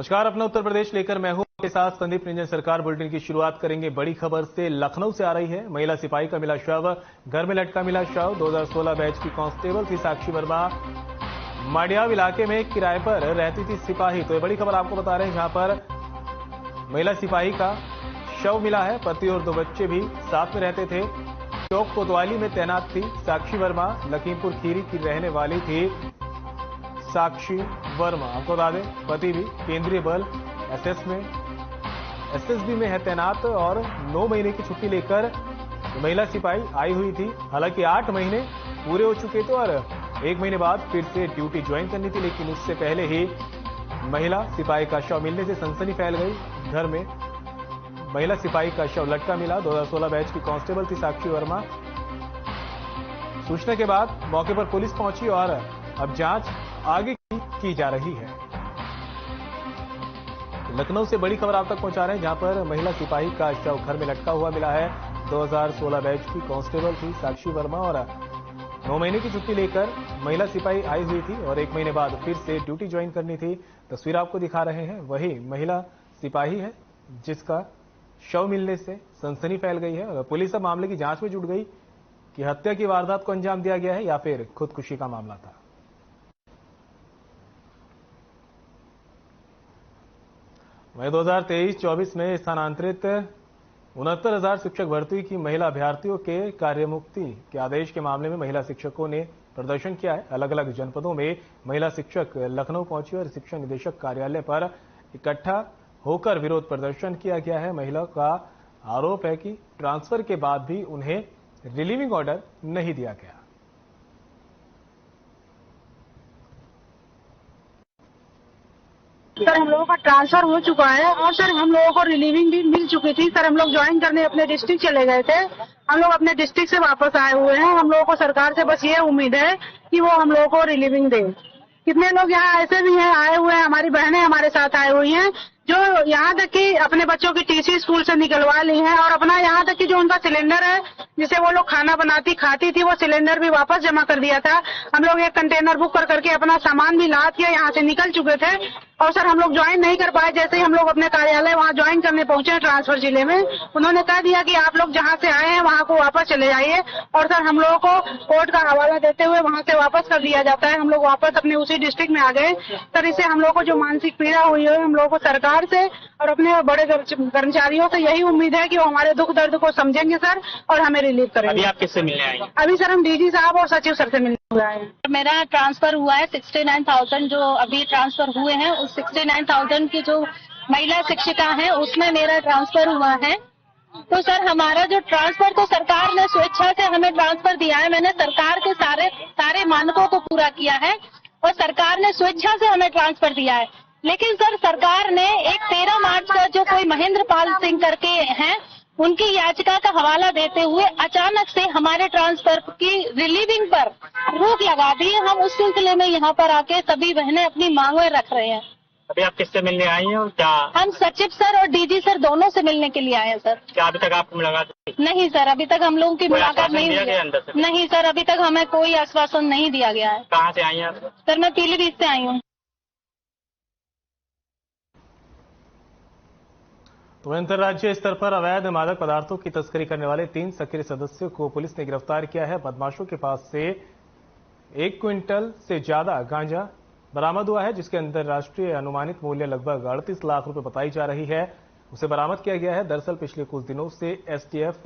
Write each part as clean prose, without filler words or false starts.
नमस्कार, अपना उत्तर प्रदेश लेकर मैं हूं आपके साथ संदीप निरंजन। सरकार बुलेटिन की शुरुआत करेंगे बड़ी खबर से। लखनऊ से आ रही है। महिला सिपाही का मिला शव, घर में लटका मिला शव। 2016 बैच की कांस्टेबल थी साक्षी वर्मा। माडियाव इलाके में किराए पर रहती थी सिपाही। तो ये बड़ी खबर आपको बता रहे हैं, जहां पर महिला सिपाही का शव मिला है। पति और 2 बच्चे भी साथ में रहते थे। चौक कोतवाली में तैनात थी साक्षी वर्मा। लखीमपुर खीरी की रहने वाली थी साक्षी वर्मा। आपको बता दें, पति भी केंद्रीय बल एसएसबी में है तैनात और 9 महीने की छुट्टी लेकर महिला सिपाही आई हुई थी। हालांकि 8 महीने पूरे हो चुके थे और 1 महीने बाद फिर से ड्यूटी ज्वाइन करनी थी, लेकिन उससे पहले ही महिला सिपाही का शव मिलने से सनसनी फैल गई। घर में महिला सिपाही का शव लटका मिला। 2016 बैच की कांस्टेबल थी साक्षी वर्मा। सूचना के बाद मौके पर पुलिस पहुंची और अब जांच आगे की जा रही है। लखनऊ से बड़ी खबर आप तक पहुंचा रहे हैं, जहां पर महिला सिपाही का शव घर में लटका हुआ मिला है। 2016 बैच की कांस्टेबल थी साक्षी वर्मा और 9 महीने की छुट्टी लेकर महिला सिपाही आई हुई थी और 1 महीने बाद फिर से ड्यूटी ज्वाइन करनी थी। तस्वीर आपको दिखा रहे हैं, वही महिला सिपाही है जिसका शव मिलने से सनसनी फैल गई है और पुलिस अब मामले की जांच में जुट गई कि हत्या की वारदात को अंजाम दिया गया है या फिर खुदकुशी का मामला था। वहीं 2023-24 में स्थानांतरित 69,000 शिक्षक भर्ती की महिला अभ्यर्थियों के कार्यमुक्ति के आदेश के मामले में महिला शिक्षकों ने प्रदर्शन किया है। अलग अलग जनपदों में महिला शिक्षक लखनऊ पहुंची और शिक्षा निदेशक कार्यालय पर इकट्ठा होकर विरोध प्रदर्शन किया गया है। महिला का आरोप है कि ट्रांसफर के बाद भी उन्हें रिलीविंग ऑर्डर नहीं दिया गया। सर, हम लोगों का ट्रांसफर हो चुका है और सर हम लोगों को रिलीविंग भी मिल चुकी थी। सर, हम लोग ज्वाइन करने अपने डिस्ट्रिक्ट चले गए थे। हम लोग अपने डिस्ट्रिक्ट से वापस आए हुए हैं। हम लोगों को सरकार से बस ये उम्मीद है कि वो हम लोगों को रिलीविंग दे। कितने लोग यहाँ ऐसे भी हैं आए हुए हैं, हमारी बहनें हमारे साथ आई हुई हैं जो यहाँ तक कि अपने बच्चों की टीसी स्कूल से निकलवा ली है और अपना यहाँ तक कि जो उनका सिलेंडर है जिसे वो लोग खाना बनाती खाती थी, वो सिलेंडर भी वापस जमा कर दिया था। हम लोग एक कंटेनर बुक कर करके अपना सामान भी लाद के यहाँ से निकल चुके थे और सर हम लोग ज्वाइन नहीं कर पाए। जैसे ही हम लोग अपने कार्यालय वहाँ ज्वाइन करने पहुंचे ट्रांसफर जिले में, उन्होंने कह दिया कि आप लोग जहाँ से आए हैं वहाँ को वापस चले जाइए और सर हम लोगों को कोर्ट का हवाला देते हुए वहाँ से वापस कर दिया जाता है। हम लोग वापस अपने उसी डिस्ट्रिक्ट में आ गए। सर, इससे हम लोग को जो मानसिक पीड़ा हुई है, हम लोगों को सरकार से और अपने बड़े कर्मचारियों से यही उम्मीद है कि वो हमारे दुख दर्द को समझेंगे सर और हमें रिलीव करेंगे। अभी आप किससे मिलने आए? अभी सर हम डीजी साहब और सचिव सर से मिलने हुआ है। मेरा ट्रांसफर हुआ है। 69,000 जो अभी ट्रांसफर हुए हैं उस 69,000 की जो महिला शिक्षिका हैं उसमें मेरा ट्रांसफर हुआ है। तो सर हमारा जो ट्रांसफर तो सरकार ने स्वेच्छा से हमें ट्रांसफर दिया है। मैंने सरकार के सारे मानकों को पूरा किया है और सरकार ने स्वेच्छा से हमें ट्रांसफर दिया है। लेकिन सर सरकार ने एक 13 मार्च का जो कोई महेंद्र पाल सिंह करके हैं उनकी याचिका का हवाला देते हुए अचानक से हमारे ट्रांसफर की रिलीविंग पर रोक लगा दी। हम उस सिलसिले में यहाँ पर आके सभी बहनें अपनी मांगें रख रहे हैं। अभी आप किससे मिलने आई हैं और क्या? हम सचिव सर और डीजी सर दोनों से मिलने के लिए आए हैं सर। क्या अभी तक आपको मुलाकात नहीं सर, अभी तक हम लोगों की मुलाकात नहीं हुई है। अंदर से? नहीं सर, अभी तक हमें कोई आश्वासन नहीं दिया गया है। कहाँ से आई हैं आप? सर मैं पीलीभीत से आई हूँ। तो अंतर्राज्यीय स्तर पर अवैध मादक पदार्थों की तस्करी करने वाले 3 सक्रिय सदस्यों को पुलिस ने गिरफ्तार किया है। बदमाशों के पास से 1 क्विंटल से ज्यादा गांजा बरामद हुआ है, जिसके अंतर्राष्ट्रीय अनुमानित मूल्य लगभग 38 लाख रुपए बताई जा रही है। उसे बरामद किया गया है। दरअसल पिछले कुछ दिनों से एसटीएफ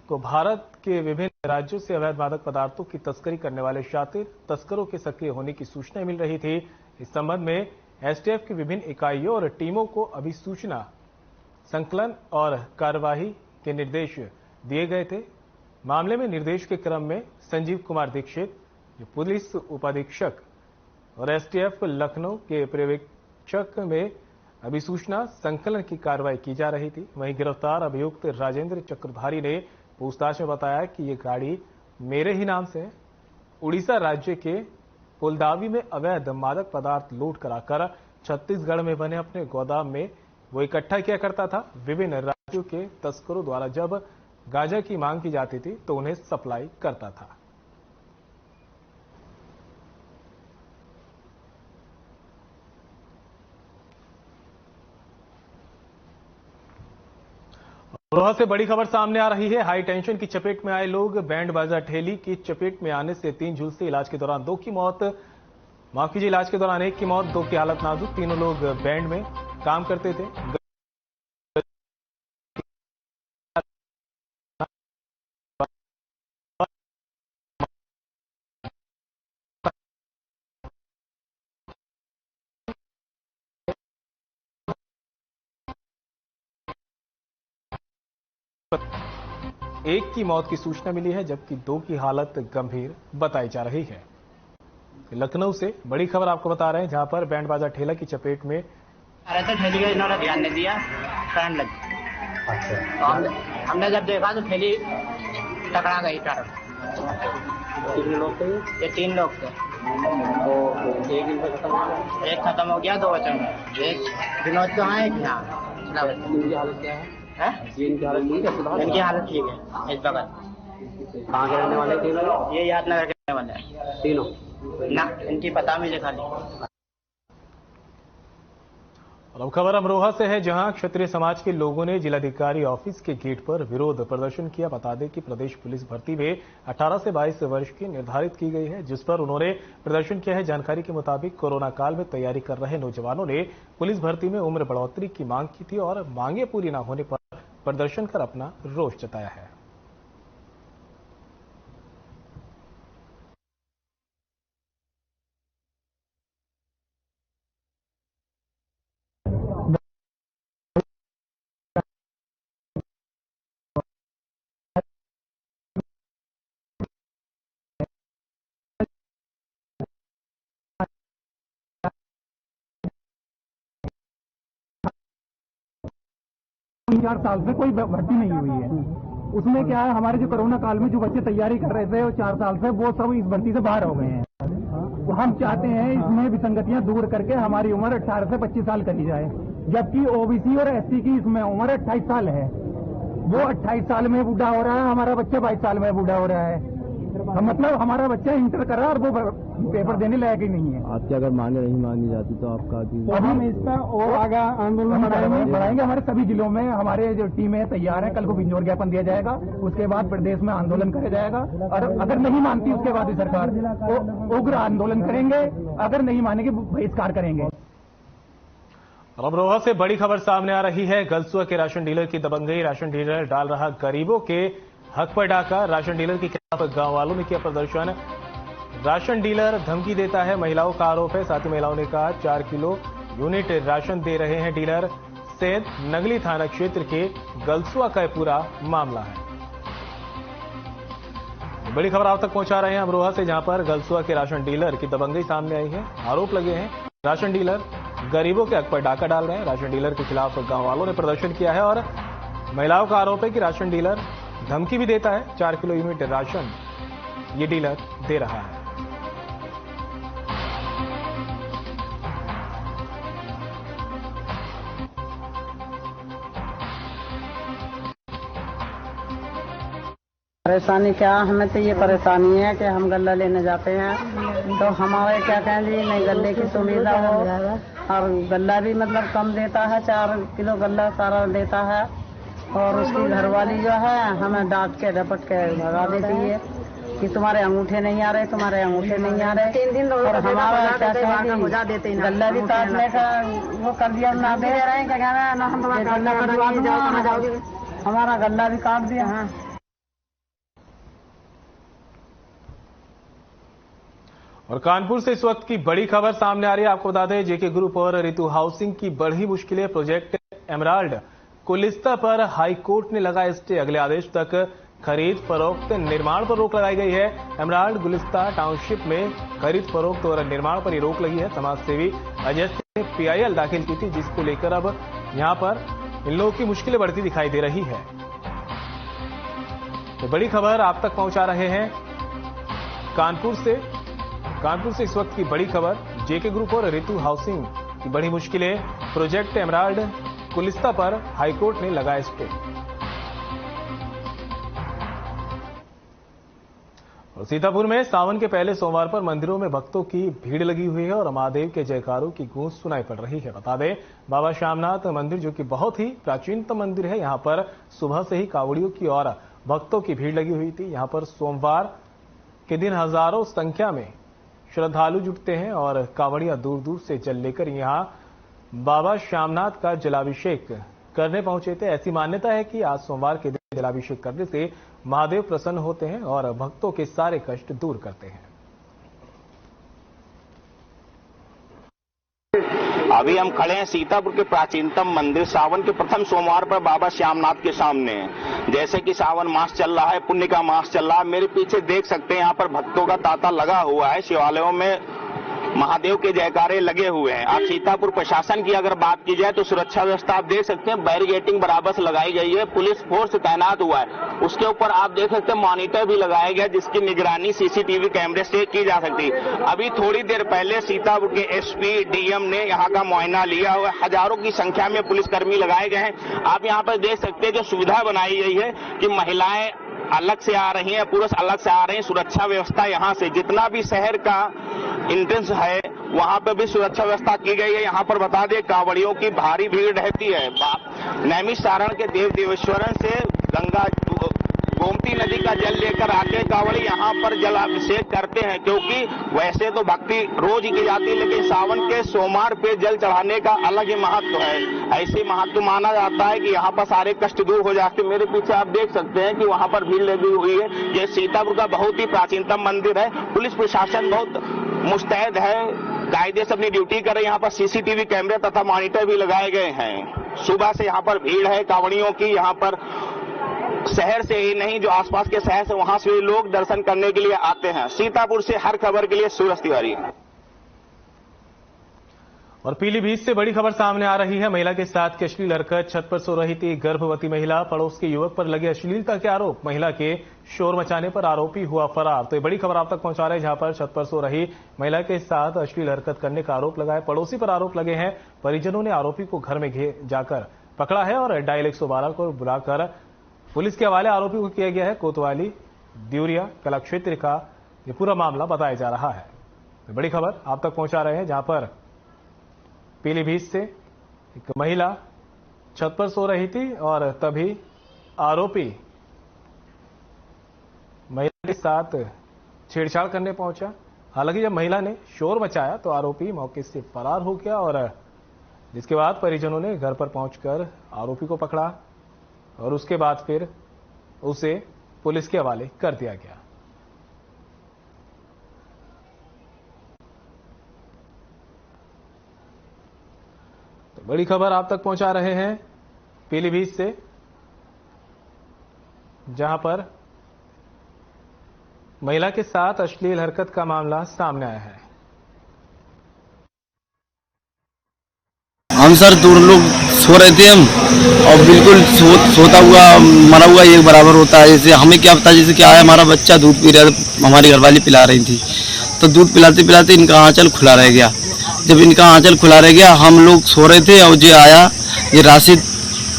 को भारत के विभिन्न राज्यों से अवैध मादक पदार्थों की तस्करी करने वाले शातिर तस्करों के सक्रिय होने की सूचनाएं मिल रही थी। इस संबंध में एसटीएफ की विभिन्न इकाइयों और टीमों को अभिसूचना संकलन और कार्यवाही के निर्देश दिए गए थे। मामले में निर्देश के क्रम में संजीव कुमार दीक्षित, जो पुलिस उपाधीक्षक और एसटीएफ लखनऊ के पर्यवेक्षक में अभिसूचना संकलन की कार्रवाई की जा रही थी। वहीं गिरफ्तार अभियुक्त राजेंद्र चक्रधारी ने पूछताछ में बताया कि ये गाड़ी मेरे ही नाम से है। उड़ीसा राज्य के पुलदावी में अवैध मादक पदार्थ लूट कराकर छत्तीसगढ़ में बने अपने गोदाम में वो इकट्ठा किया करता था। विभिन्न राज्यों के तस्करों द्वारा जब गांजा की मांग की जाती थी तो उन्हें सप्लाई करता था। अमरोहा से बड़ी खबर सामने आ रही है। हाई टेंशन की चपेट में आए लोग। बैंड बाजा ठेली की चपेट में आने से 3 झुलसे। इलाज के दौरान 2 की मौत, माफ कीजिए, इलाज के दौरान 1 की मौत, 2 की हालत नाजुक। तीनों लोग बैंड में काम करते थे। एक की मौत की सूचना मिली है, जबकि 2 की हालत गंभीर बताई जा रही है। लखनऊ से बड़ी खबर आपको बता रहे हैं, जहां पर बैंड बाजा ठेला की चपेट में ठेली का इन्होंने ध्यान नहीं दिया, करंट लग। अच्छा। हमने जब देखा तो ठेली टकरा गई ट्रक। कितने लोग थे? ये 3 लोग थे। तो एक दिन खत्म हो गया, एक खत्म हो गया, 2 बचे हैं। एक विनोद तो है, एक यहाँ। इनकी हालत क्या है? इनकी हालत ठीक है? इनकी हालत ठीक है। इस वक्त कहाँ के रहने वाले थे? ये यादनगर के रहने वाले हैं तीनों ना। इनकी पता मुझे खाली। और अब खबर अमरोहा से है, जहां क्षत्रिय समाज के लोगों ने जिलाधिकारी ऑफिस के गेट पर विरोध प्रदर्शन किया। बता दें कि प्रदेश पुलिस भर्ती में 18 से 22 वर्ष की निर्धारित की गई है, जिस पर उन्होंने प्रदर्शन किया है। जानकारी के मुताबिक कोरोना काल में तैयारी कर रहे नौजवानों ने पुलिस भर्ती में उम्र बढ़ोतरी की मांग की थी और मांगे पूरी न होने पर प्रदर्शन कर अपना रोष जताया है। चार साल से कोई भर्ती नहीं हुई है। उसमें क्या है, हमारे जो कोरोना काल में जो बच्चे तैयारी कर रहे थे वो 4 साल से, वो सब इस भर्ती से बाहर हो गए हैं। तो हम चाहते हैं इसमें विसंगतियां दूर करके हमारी उम्र 18 से 25 साल करी जाए, जबकि ओबीसी और एससी की इसमें उम्र 28 साल है। वो 28 साल में बूढ़ा हो रहा है, हमारा बच्चा 22 साल में बूढ़ा हो रहा है। मतलब हमारा बच्चा इंटर कर रहा है और वो पेपर देने लायक ही नहीं है। आपकी अगर मांगे नहीं मानी जाती तो आपका तो हम इसका और आगे आंदोलन बढ़ाएंगे। हमारे सभी जिलों में हमारे जो टीमें तैयार है, कल को बिंजोर ज्ञापन दिया जाएगा, उसके बाद प्रदेश में आंदोलन किया जाएगा। और अगर नहीं मानती उसके बाद भी सरकार तो उग्र आंदोलन करेंगे, अगर नहीं मानेगी बहिष्कार करेंगे। अमरोहा से बड़ी खबर सामने आ रही है। गलसुआ के राशन डीलर की दबंगई। राशन डीलर डाल रहा गरीबों के हक पर डाका। राशन डीलर के खिलाफ गांव वालों ने किया प्रदर्शन। राशन डीलर धमकी देता है, महिलाओं का आरोप है। साथ ही महिलाओं ने कहा 4 किलो यूनिट राशन दे रहे हैं डीलर। सैद नगली थाना क्षेत्र के गलसुआ का पूरा मामला है। बड़ी खबर आप तक पहुंचा रहे हैं अमरोहा से, जहां पर गलसुआ के राशन डीलर की दबंगई सामने आई है। आरोप लगे हैं राशन डीलर गरीबों के हक पर डाका डाल रहे हैं। राशन डीलर के खिलाफ गांव वालों ने प्रदर्शन किया है और महिलाओं का आरोप है कि राशन डीलर धमकी भी देता है। 4 किलो यूनिट राशन ये डीलर दे रहा है। परेशानी क्या, हमें तो ये परेशानी है कि हम गल्ला लेने जाते हैं तो हमारे क्या कहें जी, नहीं गल्ले की सुविधा हो और गल्ला भी मतलब कम देता है। 4 किलो गल्ला सारा देता है और उसकी घरवाली जो है हमें डांट के डपट के भगा देती है कि तुम्हारे अंगूठे नहीं आ रहे, तुम्हारे अंगूठे नहीं आ रहे। 3 दिन और हमारा क्या कहें, गल्ला भी काटने का वो कर दिया, ना दे रहे हैं, क्या कहना है ना, हम हमारा गल्ला भी काट दिया। हाँ, और कानपुर से इस वक्त की बड़ी खबर सामने आ रही है। आपको बता दें, जेके ग्रुप और ऋतु हाउसिंग की बढ़ी मुश्किलें। प्रोजेक्ट एमराल्ड कुलिस्ता पर हाईकोर्ट ने लगाया स्टे। अगले आदेश तक खरीद फरोख्त निर्माण पर रोक लगाई गई है। एमराल्ड गुलिस्ता टाउनशिप में खरीद फरोख्त और निर्माण पर ये रोक लगी है। समाजसेवी अजय ने PIL दाखिल की थी, जिसको लेकर अब यहां पर इन लोगों की मुश्किलें बढ़ती दिखाई दे रही है। तो बड़ी खबर आप तक पहुंचा रहे हैं कानपुर से इस वक्त की बड़ी खबर। जेके ग्रुप और ऋतु हाउसिंग की बड़ी मुश्किलें। प्रोजेक्ट एमराल्ड कुलिस्ता पर हाईकोर्ट ने लगाया स्टे। तो सीतापुर में सावन के पहले सोमवार पर मंदिरों में भक्तों की भीड़ लगी हुई है और महादेव के जयकारों की गूंज सुनाई पड़ रही है। बता दें, बाबा श्यामनाथ मंदिर जो कि बहुत ही प्राचीनतम मंदिर है, यहां पर सुबह से ही कावड़ियों की और भक्तों की भीड़ लगी हुई थी। यहां पर सोमवार के दिन हजारों संख्या में श्रद्धालु जुटते हैं और कावड़ियां दूर दूर से जल लेकर यहां बाबा श्यामनाथ का जलाभिषेक करने पहुंचे थे। ऐसी मान्यता है कि आज सोमवार के दिन जलाभिषेक करने से महादेव प्रसन्न होते हैं और भक्तों के सारे कष्ट दूर करते हैं। अभी हम खड़े हैं सीतापुर के प्राचीनतम मंदिर सावन के प्रथम सोमवार पर बाबा श्यामनाथ के सामने। जैसे कि सावन मास चल रहा है, पुण्य का मास चल रहा है, मेरे पीछे देख सकते हैं यहाँ पर भक्तों का तांता लगा हुआ है। शिवालयों में महादेव के जयकारे लगे हुए हैं। आज सीतापुर प्रशासन की अगर बात की जाए तो सुरक्षा व्यवस्था आप देख सकते हैं, बैरिकेडिंग बराबर से लगाई गई है, पुलिस फोर्स तैनात हुआ है। उसके ऊपर आप देख सकते हैं मॉनिटर भी लगाया गया जिसकी निगरानी सीसीटीवी कैमरे से की जा सकती है। अभी थोड़ी देर पहले सीतापुर के एसपी डीएम ने यहाँ का मुआयना लिया हुआ है। हजारों की संख्या में पुलिसकर्मी लगाए गए हैं। आप यहाँ पर देख सकते हैं जो सुविधा बनाई गई है कि महिलाएं अलग से आ रही हैं, पुरुष अलग से आ रहे हैं। सुरक्षा व्यवस्था यहाँ से जितना भी शहर का इंट्रेंस है वहां पे भी सुरक्षा व्यवस्था की गई है। यहाँ पर बता दें कांवड़ियों की भारी भीड़ रहती है। नैमिषारण के देव देवेश्वरन से गंगा गोमती नदी का जल लेकर आके कांवड़ी यहाँ पर जलाभिषेक करते हैं, क्योंकि वैसे तो भक्ति रोज ही की जाती है लेकिन सावन के सोमवार पे जल चढ़ाने का अलग ही महत्व है। ऐसे महत्व माना जाता है कि यहाँ पर सारे कष्ट दूर हो जाते। मेरे पीछे आप देख सकते हैं कि वहाँ पर भीड़ लगी हुई है। ये सीतापुर का बहुत ही प्राचीनतम मंदिर है। पुलिस प्रशासन बहुत मुस्तैद है, कायदे से अपनी ड्यूटी कर रहे हैं। यहाँ पर सीसीटीवी कैमरे तथा मॉनिटर भी लगाए गए हैं। सुबह से यहाँ पर भीड़ है कांवड़ियों की। यहाँ पर शहर से ही नहीं, जो आसपास के शहर से वहां से भी लोग दर्शन करने के लिए आते हैं। सीतापुर से हर खबर के लिए सूरज तिवारी। और पीलीभीत से बड़ी खबर सामने आ रही है। महिला के साथ की अश्लील हरकत, छत पर सो रही थी गर्भवती महिला, पड़ोस के युवक पर लगे अश्लीलता के आरोप, महिला के शोर मचाने पर आरोपी हुआ फरार। तो ये बड़ी खबर आप तक पहुंचा रहे हैं, जहां पर छत पर सो रही महिला के साथ अश्लील हरकत करने का आरोप लगा है। पड़ोसी पर आरोप लगे हैं। परिजनों ने आरोपी को घर में जाकर पकड़ा है और डायल 112 को बुलाकर पुलिस के हवाले आरोपी को किया गया है। कोतवाली द्यूरिया कला क्षेत्र का ये पूरा मामला बताया जा रहा है। तो बड़ी खबर आप तक पहुंचा रहे हैं, जहां पर पीलीभीत से एक महिला छत पर सो रही थी और तभी आरोपी महिला के साथ छेड़छाड़ करने पहुंचा। हालांकि जब महिला ने शोर मचाया तो आरोपी मौके से फरार हो गया और जिसके बाद परिजनों ने घर पर पहुंचकर आरोपी को पकड़ा और उसके बाद फिर उसे पुलिस के हवाले कर दिया गया। तो बड़ी खबर आप तक पहुंचा रहे हैं पीलीभीत से, जहां पर महिला के साथ अश्लील हरकत का मामला सामने आया है। हम सर दूर लोग सो रहे थे हम, और बिल्कुल सोता हुआ मरा हुआ एक बराबर होता है। जैसे हमें क्या पता, जैसे क्या है हमारा बच्चा दूध पी रहा था, हमारी घरवाली पिला रही थी, तो दूध पिलाते पिलाते इनका आंचल खुला रह गया। जब इनका आंचल खुला रह गया हम लोग सो रहे थे और ये आया, ये राशिद,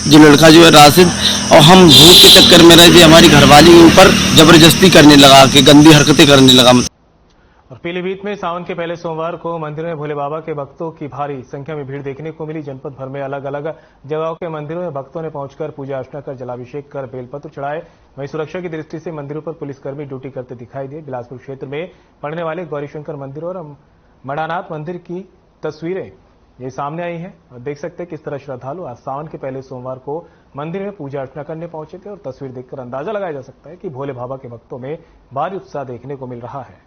जो लड़का जो है राशिद, और हम भूत के चक्कर में रहे थे, हमारी घरवाली के ऊपर जबरदस्ती करने लगा, के गंदी हरकतें करने लगा। और पीलीभीत में सावन के पहले सोमवार को मंदिर में भोले बाबा के भक्तों की भारी संख्या में भीड़ देखने को मिली। जनपद भर में अलग अलग जगहों के मंदिरों में भक्तों ने पहुंचकर पूजा अर्चना कर जलाभिषेक कर बेलपत्र चढ़ाए। वहीं सुरक्षा की दृष्टि से मंदिरों पर पुलिसकर्मी ड्यूटी करते दिखाई दिए। बिलासपुर क्षेत्र में पड़ने वाले गौरीशंकर मंदिर और मढ़ानाथ मंदिर की तस्वीरें ये सामने आई हैं और देख सकते हैं किस तरह श्रद्धालु आज सावन के पहले सोमवार को मंदिर में पूजा अर्चना करने पहुंचे थे। और तस्वीर देखकर अंदाजा लगाया जा सकता है कि भोले बाबा के भक्तों में भारी उत्साह देखने को मिल रहा है।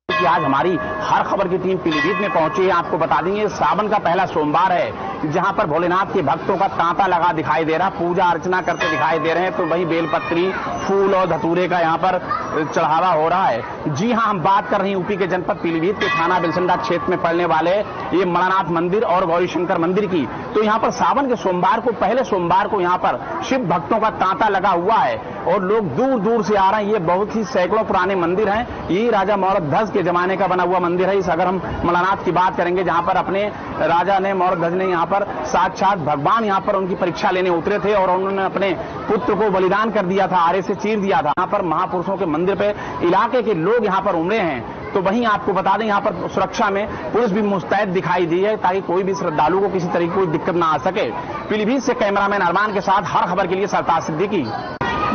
आज हमारी हर खबर की टीम पीलीभीत में पहुंची है। आपको बता देंगे सावन का पहला सोमवार है, जहां पर भोलेनाथ के भक्तों का तांता लगा दिखाई दे रहा, पूजा अर्चना करते दिखाई दे रहे हैं। तो वहीं बेलपत्री, फूल और धतूरे का यहाँ पर चढ़ावा हो रहा है। जी हां, हम बात कर रहे हैं यूपी के जनपद पीलीभीत के थाना बिलसंडा क्षेत्र में पड़ने वाले ये मणिनाथ मंदिर और गौरी शंकर मंदिर की। तो यहाँ पर सावन के सोमवार को, पहले सोमवार को यहाँ पर शिव भक्तों का तांता लगा हुआ है और लोग दूर दूर से आ रहे हैं। ये बहुत ही सैकड़ों पुराने मंदिर हैं। ये राजा मौर्यध्वज के जमाने का बना हुआ मंदिर है। इस अगर हम मणिनाथ की बात करेंगे, जहां पर अपने राजा ने, मौर्यध्वज ने यहाँ पर साक्षात भगवान यहाँ पर उनकी परीक्षा लेने उतरे थे और उन्होंने अपने पुत्र को बलिदान कर दिया था, आरे से चीर दिया था। यहाँ पर महापुरुषों के मंदिर पे इलाके के लोग यहाँ पर उमड़े हैं। तो वहीं आपको बता दें, यहाँ पर सुरक्षा में पुलिस भी मुस्तैद दिखाई दी है ताकि कोई भी श्रद्धालु को किसी तरह की कोई दिक्कत ना आ सके। पीलीभीत से कैमरामैन अरमान के साथ हर खबर के लिए सरताज सिद्दीकी।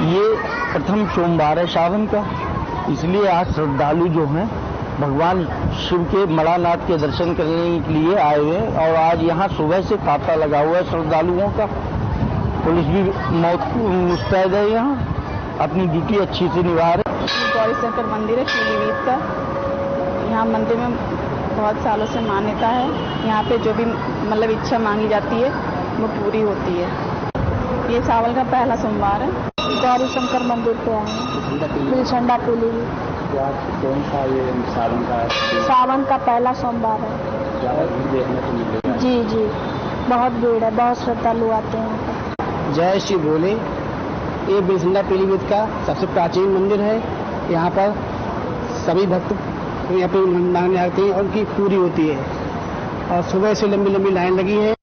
ये प्रथम सोमवार है सावन का, इसलिए आज श्रद्धालु जो हैं भगवान शिव के मणिनाथ के दर्शन करने के लिए आए हुए हैं और आज यहाँ सुबह से तांता लगा हुआ है श्रद्धालुओं का। पुलिस भी मुस्तैद है, यहाँ अपनी ड्यूटी अच्छी से निभा रहे। गौरी शंकर मंदिर है पीलीभीत का। यहाँ मंदिर में बहुत सालों से मान्यता है। यहाँ पे जो भी मतलब इच्छा मांगी जाती है वो पूरी होती है। ये सावन का पहला सोमवार है। गौरी शंकर मंदिर पे आए हैं, बिलसंडा पीलीभीत। कौन सा ये सावन का है? सावन का पहला सोमवार है। ज़्यादा भीड़ देखने को मिलेगा? जी जी, बहुत भीड़ है, बहुत श्रद्धालु आते हैं। जय श्री भोले। ये बिलसंडा पीलीभीत का सबसे प्राचीन मंदिर है। यहाँ पर सभी भक्त यहाँ पे मांगने आते हैं और उनकी पूरी होती है और सुबह से लंबी लंबी लाइन लगी है।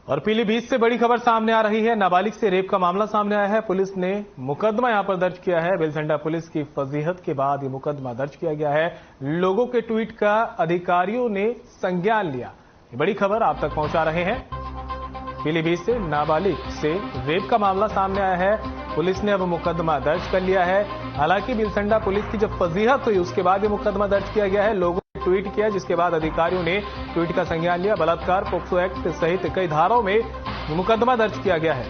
और पीलीभीत से बड़ी खबर सामने आ रही है। नाबालिग से रेप का मामला सामने आया है। पुलिस ने मुकदमा यहां पर दर्ज किया है। बिलसंडा पुलिस की फजीहत के बाद ये मुकदमा दर्ज किया गया है। लोगों के ट्वीट का अधिकारियों ने संज्ञान लिया। ये बड़ी खबर आप तक पहुंचा रहे हैं। पीलीभीत से नाबालिग से रेप का मामला सामने आया है। पुलिस ने अब मुकदमा दर्ज कर लिया है। हालांकि बिलसंडा पुलिस की जब फजीहत हुई उसके बाद ये मुकदमा दर्ज किया गया है। लोगों ट्वीट किया, जिसके बाद अधिकारियों ने ट्वीट का संज्ञान लिया। बलात्कार, पोक्सो एक्ट सहित कई धाराओं में मुकदमा दर्ज किया गया है।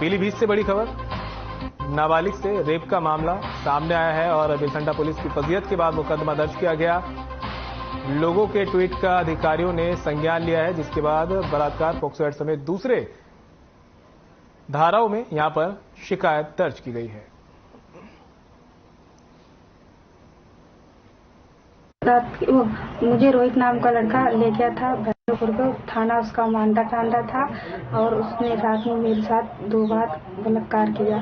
पीलीभीत से बड़ी खबर, नाबालिग से रेप का मामला सामने आया है और बिलसंडा पुलिस की फजीहत के बाद मुकदमा दर्ज किया गया। लोगों के ट्वीट का अधिकारियों ने संज्ञान लिया है, जिसके बाद बलात्कार, पोक्सो एक्ट समेत दूसरे धाराओं में यहां पर शिकायत दर्ज की गई है। मुझे रोहित नाम का लड़का ले गया था भैरवपुर को, थाना उसका मांडा टांडा था और उसने रात में मेरे साथ 2 बार बलात्कार किया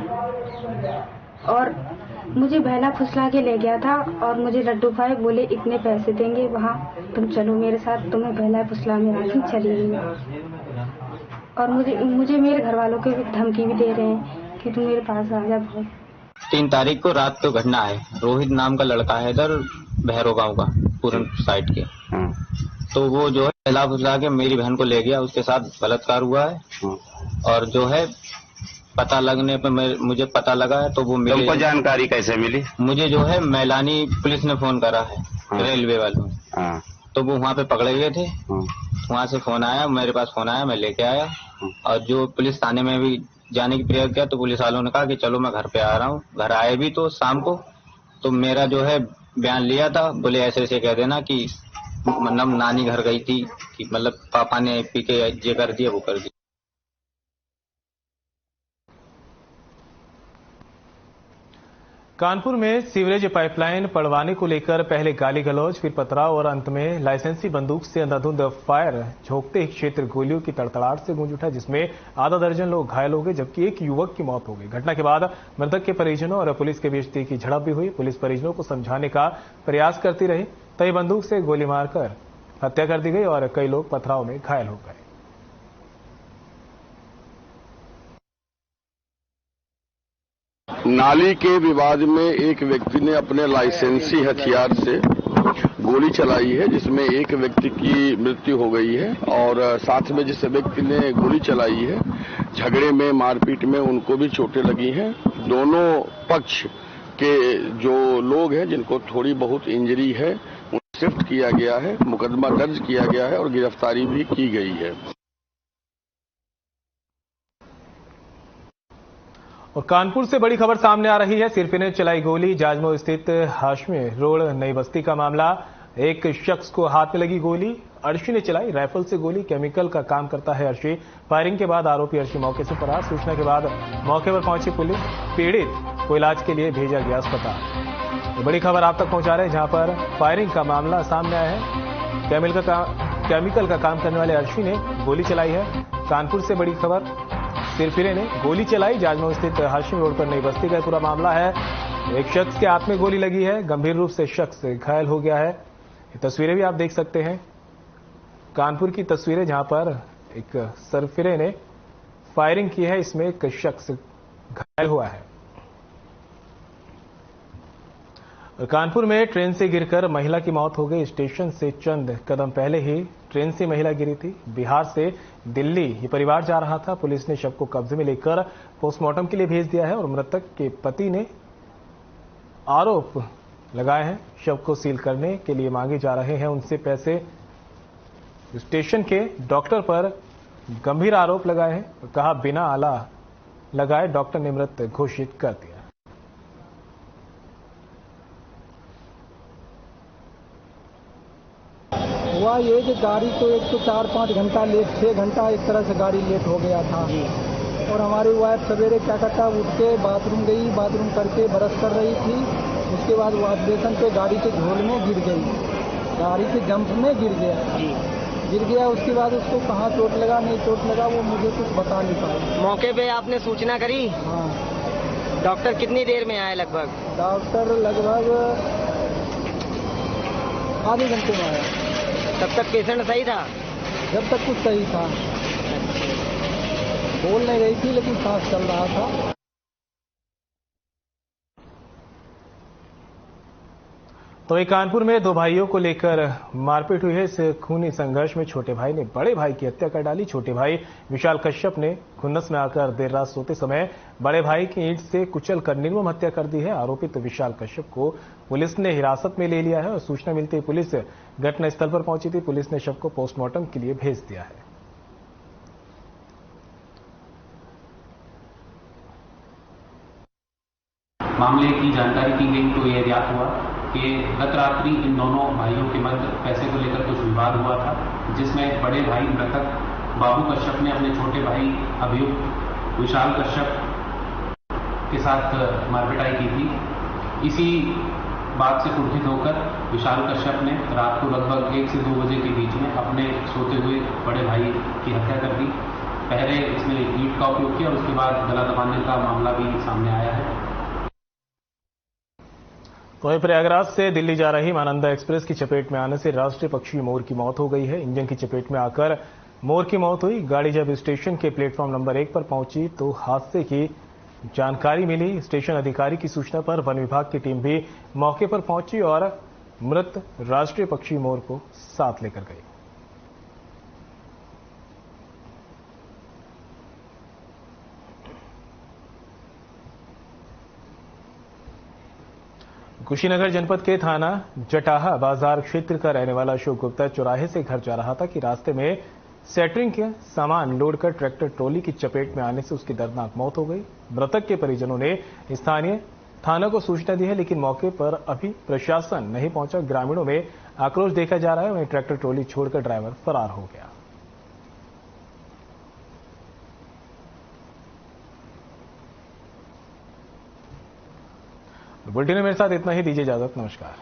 और मुझे बहला फुसला के ले गया था और मुझे लड्डू भाई बोले इतने पैसे देंगे, वहाँ तुम चलो मेरे साथ, तुम्हें बहला फुसला में राखी चली गई। और मुझे मेरे घर वालों की धमकी भी दे रहे हैं कि तुम मेरे पास आ जा। बहुत 3 तारीख को रात को घटना है। रोहित नाम का लड़का है इधर भैरव गांव का, पूरन साइड के। तो वो जो है बहला फुसला के मेरी बहन को ले गया, उसके साथ बलात्कार हुआ है। और जो है पता लगने पर मुझे पता लगा है तो वो मेरे तुमको जानकारी कैसे मिली? मुझे जो है मैलानी पुलिस ने फोन करा है, रेलवे वालों। तो वो वहाँ पे पकड़े गए थे। वहाँ से फोन आया, मेरे पास फोन आया, मैं लेके आया और जो पुलिस थाने में भी जाने की प्रयास किया तो पुलिस वालों ने कहा कि चलो मैं घर पे आ रहा हूँ। घर आए भी तो शाम को तो मेरा जो है बयान लिया था, बोले ऐसे ऐसे कह देना कि मतलब नानी घर गई थी कि मतलब पापा ने पी के ये कर दिया वो कर दिया। कानपुर में सीवरेज पाइपलाइन पड़वाने को लेकर पहले गाली गलौज, फिर पथराव और अंत में लाइसेंसी बंदूक से अंधाधुंध फायर झोंकते ही क्षेत्र गोलियों की तड़तड़ाहट से गूंज उठा, जिसमें आधा दर्जन लोग घायल हो गए जबकि एक युवक की मौत हो गई। घटना के बाद मृतक के परिजनों और पुलिस के बीच तीखी झड़प भी हुई। पुलिस परिजनों को समझाने का प्रयास करती रही, तभी बंदूक से गोली मारकर हत्या कर दी गई और कई लोग पथराव में घायल हो गए। नाली के विवाद में एक व्यक्ति ने अपने लाइसेंसी हथियार से गोली चलाई है, जिसमें एक व्यक्ति की मृत्यु हो गई है और साथ में जिस व्यक्ति ने गोली चलाई है झगड़े में मारपीट में उनको भी चोटें लगी हैं। दोनों पक्ष के जो लोग हैं जिनको थोड़ी बहुत इंजरी है उन्हें शिफ्ट किया गया है, मुकदमा दर्ज किया गया है और गिरफ्तारी भी की गई है। और कानपुर से बड़ी खबर सामने आ रही है। सिरफी ने चलाई गोली, जाजमऊ स्थित हाशमी रोड नई बस्ती का मामला। एक शख्स को हाथ में लगी गोली। अर्शी ने चलाई राइफल से गोली। केमिकल का काम करता है अर्शी। फायरिंग के बाद आरोपी अर्शी मौके से फरार। सूचना के बाद मौके पर पहुंची पुलिस। पीड़ित को इलाज के लिए भेजा गया अस्पताल। बड़ी खबर आप तक पहुंचा रहे हैं, जहां पर फायरिंग का मामला सामने आया है। केमिकल का काम करने वाले अर्शी ने गोली चलाई है। कानपुर से बड़ी खबर, सिरफिरे ने गोली चलाई। जाजमऊ स्थित हाशिम रोड पर नई बस्ती का पूरा मामला है। एक शख्स के हाथ में गोली लगी है। गंभीर रूप से शख्स घायल हो गया है। ये तस्वीरें भी आप देख सकते हैं, कानपुर की तस्वीरें, जहां पर एक सरफिरे ने फायरिंग की है। इसमें एक शख्स घायल हुआ है। कानपुर में ट्रेन से गिरकर महिला की मौत हो गई। स्टेशन से चंद कदम पहले ही ट्रेन से महिला गिरी थी। बिहार से दिल्ली ये परिवार जा रहा था। पुलिस ने शव को कब्जे में लेकर पोस्टमार्टम के लिए भेज दिया है और मृतक के पति ने आरोप लगाए हैं। शव को सील करने के लिए मांगे जा रहे हैं उनसे पैसे। स्टेशन के डॉक्टर पर गंभीर आरोप लगाए हैं और कहा बिना आला लगाए डॉक्टर ने मृत घोषित कर दिया। हुआ ये कि गाड़ी तो एक तो 4-5 घंटा लेट, 6 घंटा एक तरह से गाड़ी लेट हो गया था। और हमारी वाइफ सवेरे क्या करता, उठ के बाथरूम गई, बाथरूम करके ब्रश कर रही थी। उसके बाद वॉश बेसन पे गाड़ी के झोल में गिर गई, गाड़ी के जंप में गिर गया। उसके बाद उसको कहाँ चोट लगा नहीं चोट लगा वो मुझे कुछ बता नहीं पाया। मौके पे आपने सूचना करी? हाँ। डॉक्टर कितनी देर में आए? लगभग डॉक्टर लगभग आधे घंटे में आया। तब तक पेशेंट सही था? जब तक कुछ सही था, बोल नहीं रही थी लेकिन सांस चल रहा था। तो एक कानपुर में दो भाइयों को लेकर मारपीट हुई है। इस खूनी संघर्ष में छोटे भाई ने बड़े भाई की हत्या कर डाली। छोटे भाई विशाल कश्यप ने खुन्नस में आकर देर रात सोते समय बड़े भाई की ईंट से कुचल कर निर्मम हत्या कर दी है। आरोपित विशाल कश्यप को पुलिस ने हिरासत में ले लिया है और सूचना मिलते ही पुलिस घटनास्थल पर पहुंची थी। पुलिस ने शव को पोस्टमार्टम के लिए भेज दिया है। मामले की जानकारी की गई तो यह ज्ञात हुआ कि गत रात्रि इन दोनों भाइयों के मध्य पैसे को लेकर कुछ विवाद हुआ था, जिसमें बड़े भाई मृतक बाबू कश्यप ने अपने छोटे भाई अभियुक्त विशाल कश्यप के साथ मारपिटाई की थी। इसी बात से कुंठित होकर विशाल कश्यप ने रात को लगभग 1 से 2 बजे के बीच में अपने सोते हुए बड़े भाई की हत्या कर दी। पहले इसने ईंट का उपयोग किया, उसके बाद गला दबाने का मामला भी सामने आया है। वहीं प्रयागराज से दिल्ली जा रही महानंदा एक्सप्रेस की चपेट में आने से राष्ट्रीय पक्षी मोर की मौत हो गई है। इंजन की चपेट में आकर मोर की मौत हुई। गाड़ी जब स्टेशन के प्लेटफॉर्म नंबर 1 पर पहुंची तो हादसे की जानकारी मिली। स्टेशन अधिकारी की सूचना पर वन विभाग की टीम भी मौके पर पहुंची और मृत राष्ट्रीय पक्षी मोर को साथ लेकर गई। कुशीनगर जनपद के थाना जटाहा बाजार क्षेत्र का रहने वाला अशोक गुप्ता चौराहे से घर जा रहा था कि रास्ते में सेटरिंग के सामान लोड कर ट्रैक्टर ट्रॉली की चपेट में आने से उसकी दर्दनाक मौत हो गई। मृतक के परिजनों ने स्थानीय थाना को सूचना दी है, लेकिन मौके पर अभी प्रशासन नहीं पहुंचा। ग्रामीणों में आक्रोश देखा जा रहा है। वहीं ट्रैक्टर ट्रॉली छोड़कर ड्राइवर फरार हो गया। बुलेटिन में मेरे साथ इतना ही। दीजिए इजाजत। नमस्कार।